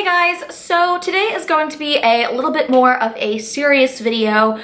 Hey guys, so today is going to be a little bit more of a serious video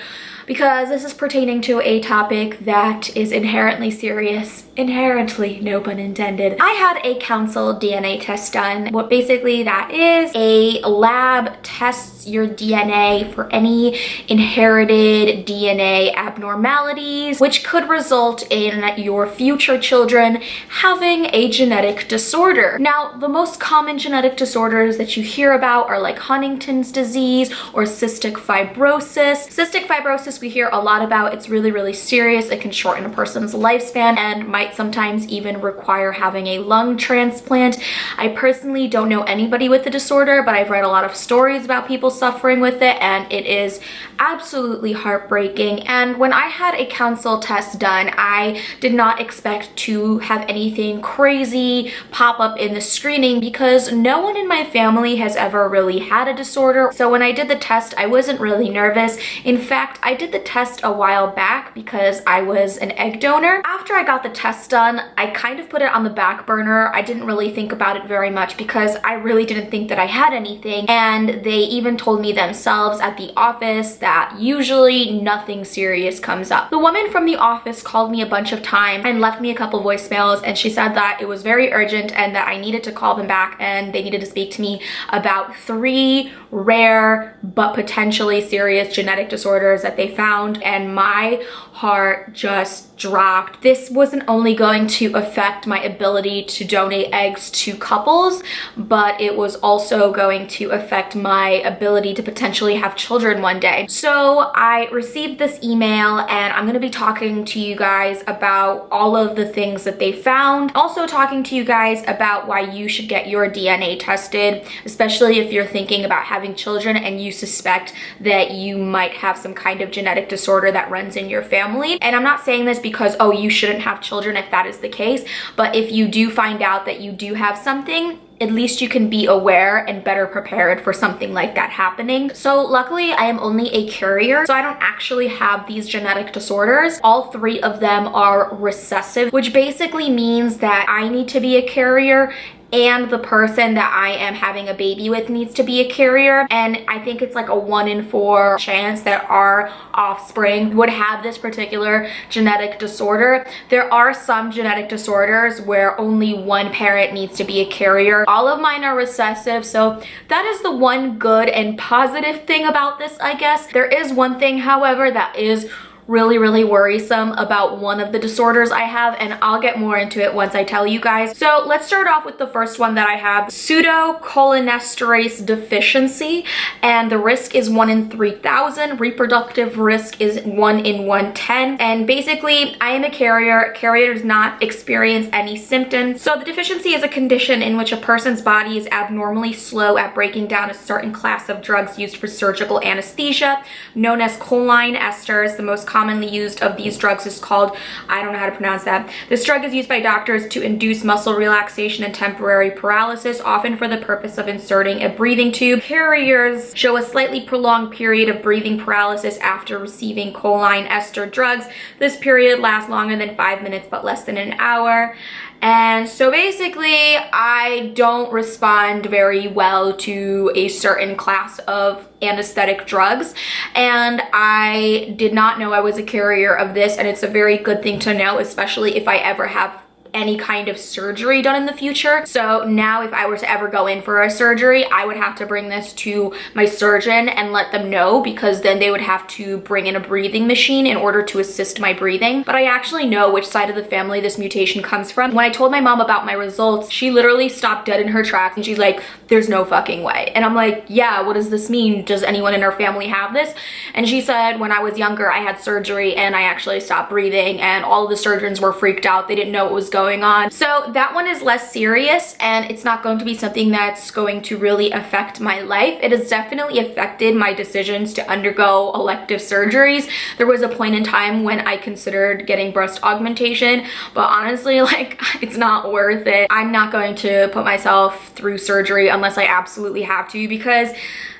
because this is pertaining to a topic that is inherently serious. Inherently, no pun intended. I had a Council DNA test done. What basically that is, a lab tests your DNA for any inherited DNA abnormalities, which could result in your future children having a genetic disorder. Now, the most common genetic disorders that you hear about are like Huntington's disease or cystic fibrosis. Cystic fibrosis we hear a lot about. It's really, really serious. It can shorten a person's lifespan and might sometimes even require having a lung transplant. I personally don't know anybody with the disorder, but I've read a lot of stories about people suffering with it, and it is absolutely heartbreaking. And when I had a Council test done, I did not expect to have anything crazy pop up in the screening because no one in my family has ever really had a disorder. So when I did the test, I wasn't really nervous. In fact, I did the test a while back because I was an egg donor. After I got the test done, I kind of put it on the back burner. I didn't really think about it very much because I really didn't think that I had anything. And they even told me themselves at the office that usually nothing serious comes up. The woman from the office called me a bunch of times and left me a couple voicemails, and she said that it was very urgent and that I needed to call them back and they needed to speak to me about 3 rare but potentially serious genetic disorders that they found. And my heart just dropped. This wasn't only going to affect my ability to donate eggs to couples, but it was also going to affect my ability to potentially have children one day. So I received this email and I'm going to be talking to you guys about all of the things that they found. Also talking to you guys about why you should get your DNA tested, especially if you're thinking about having children and you suspect that you might have some kind of genetic disorder that runs in your family. And I'm not saying this because, oh, you shouldn't have children if that is the case, but if you do find out that you do have something, at least you can be aware and better prepared for something like that happening. So luckily I am only a carrier, so I don't actually have these genetic disorders. All 3 of them are recessive, which basically means that I need to be a carrier and the person that I am having a baby with needs to be a carrier. And I think it's like a 1 in 4 chance that our offspring would have this particular genetic disorder. There are some genetic disorders where only one parent needs to be a carrier. All of mine are recessive, so that is the one good and positive thing about this, I guess. There is one thing, however, that is really, really worrisome about one of the disorders I have, and I'll get more into it once I tell you guys. So let's start off with the first one that I have, pseudo cholinesterase deficiency, and the risk is 1 in 3,000. Reproductive risk is 1 in 110. And basically, I am a carrier. Carrier does not experience any symptoms. So the deficiency is a condition in which a person's body is abnormally slow at breaking down a certain class of drugs used for surgical anesthesia, known as cholinesterase. The most commonly used of these drugs is called, I don't know how to pronounce that. This drug is used by doctors to induce muscle relaxation and temporary paralysis, often for the purpose of inserting a breathing tube. Carriers show a slightly prolonged period of breathing paralysis after receiving choline drugs. This period lasts longer than 5 minutes but less than an hour. And so basically, I don't respond very well to a certain class of anesthetic drugs, and I did not know I was a carrier of this, and it's a very good thing to know, especially if I ever have any kind of surgery done in the future. So now if I were to ever go in for a surgery, I would have to bring this to my surgeon and let them know, because then they would have to bring in a breathing machine in order to assist my breathing. But I actually know which side of the family this mutation comes from. When I told my mom about my results, she literally stopped dead in her tracks and she's like, there's no fucking way. And I'm like, yeah, what does this mean? Does anyone in our family have this? And she said, when I was younger, I had surgery and I actually stopped breathing, and all of the surgeons were freaked out. They didn't know what was going on. So that one is less serious, and it's not going to be something that's going to really affect my life. It has definitely affected my decisions to undergo elective surgeries. There was a point in time when I considered getting breast augmentation, but honestly, like, it's not worth it. I'm not going to put myself through surgery unless I absolutely have to, because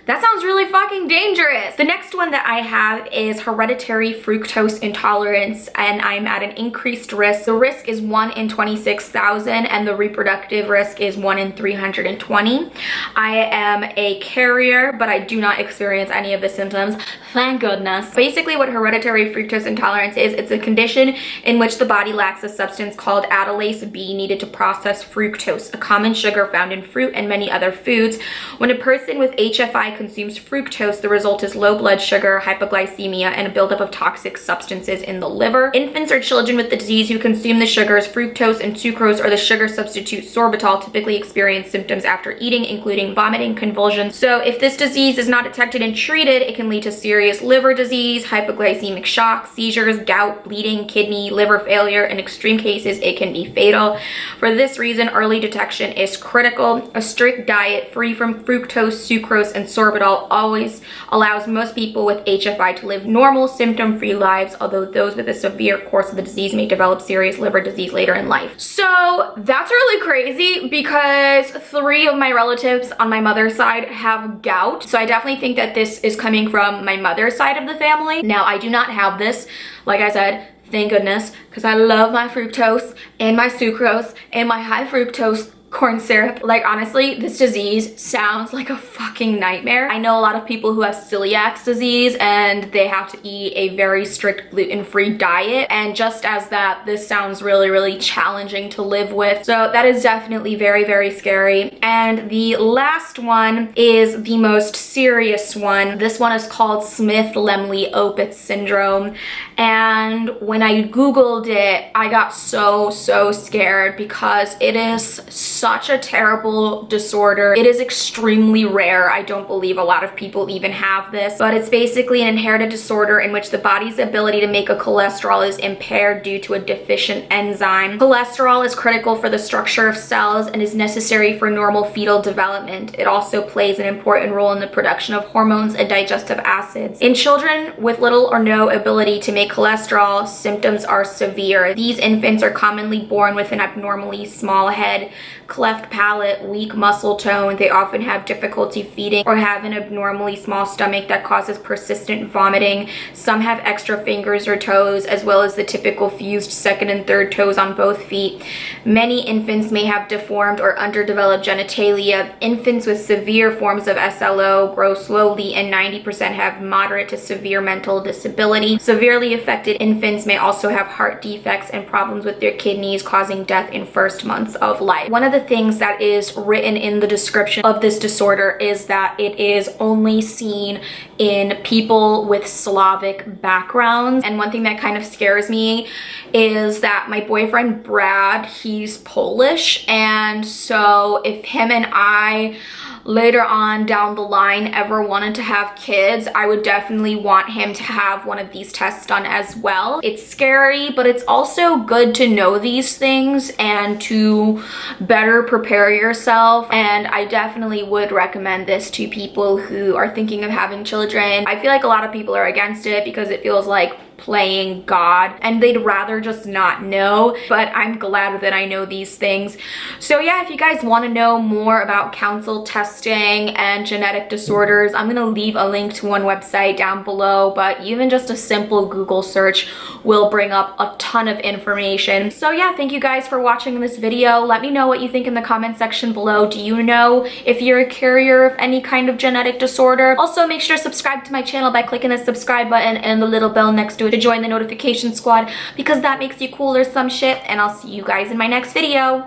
That sounds really fucking dangerous. The next one that I have is hereditary fructose intolerance, and I'm at an increased risk. The risk is 1 in 26,000 and the reproductive risk is 1 in 320. I am a carrier, but I do not experience any of the symptoms. Thank goodness. Basically what hereditary fructose intolerance is, it's a condition in which the body lacks a substance called aldolase B needed to process fructose, a common sugar found in fruit and many other foods. When a person with HFI consumes fructose, the result is low blood sugar, hypoglycemia, and a buildup of toxic substances in the liver. Infants or children with the disease who consume the sugars fructose and sucrose or the sugar substitute sorbitol typically experience symptoms after eating, including vomiting, convulsions. So if this disease is not detected and treated, it can lead to serious liver disease, hypoglycemic shock, seizures, gout, bleeding, kidney, liver failure. In extreme cases, it can be fatal. For this reason, early detection is critical. A strict diet free from fructose, sucrose, and sorbitol always allows most people with HFI to live normal, symptom-free lives, although those with a severe course of the disease may develop serious liver disease later in life. So that's really crazy because 3 of my relatives on my mother's side have gout. So I definitely think that this is coming from my mother's side of the family. Now, I do not have this, like I said, thank goodness, because I love my fructose and my sucrose and my high fructose corn syrup. Like, honestly, this disease sounds like a fucking nightmare. I know a lot of people who have celiac disease and they have to eat a very strict gluten-free diet, and just as that, this sounds really, really challenging to live with. So that is definitely very, very scary. And the last one is the most serious one. This one is called Smith-Laemmle Opeth syndrome, and when I googled it, I got so scared because it is such a terrible disorder. It is extremely rare. I don't believe a lot of people even have this, but it's basically an inherited disorder in which the body's ability to make a cholesterol is impaired due to a deficient enzyme. Cholesterol is critical for the structure of cells and is necessary for normal fetal development. It also plays an important role in the production of hormones and digestive acids. In children with little or no ability to make cholesterol, symptoms are severe. These infants are commonly born with an abnormally small head, cleft palate, weak muscle tone. They often have difficulty feeding or have an abnormally small stomach that causes persistent vomiting. Some have extra fingers or toes, as well as the typical fused second and third toes on both feet. Many infants may have deformed or underdeveloped genitalia. Infants with severe forms of SLO grow slowly, and 90% have moderate to severe mental disability. Severely affected infants may also have heart defects and problems with their kidneys, causing death in first months of life. One of the things that is written in the description of this disorder is that it is only seen in people with Slavic backgrounds. And one thing that kind of scares me is that my boyfriend Brad, he's Polish, and so if him and I later on down the line ever wanted to have kids, I would definitely want him to have one of these tests done as well. It's scary, but it's also good to know these things and to better prepare yourself. And I definitely would recommend this to people who are thinking of having children. I feel like a lot of people are against it because it feels like playing God and they'd rather just not know, but I'm glad that I know these things. So yeah, if you guys want to know more about counsel testing and genetic disorders, I'm gonna leave a link to one website down below, but even just a simple Google search will bring up a ton of information. So yeah, thank you guys for watching this video. Let me know what you think in the comment section below. Do you know if you're a carrier of any kind of genetic disorder? Also, make sure to subscribe to my channel by clicking the subscribe button and the little bell next to it to join the notification squad, because that makes you cool or some shit. And I'll see you guys in my next video.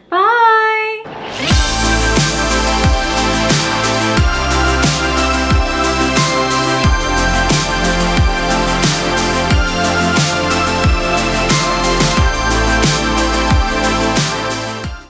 Bye!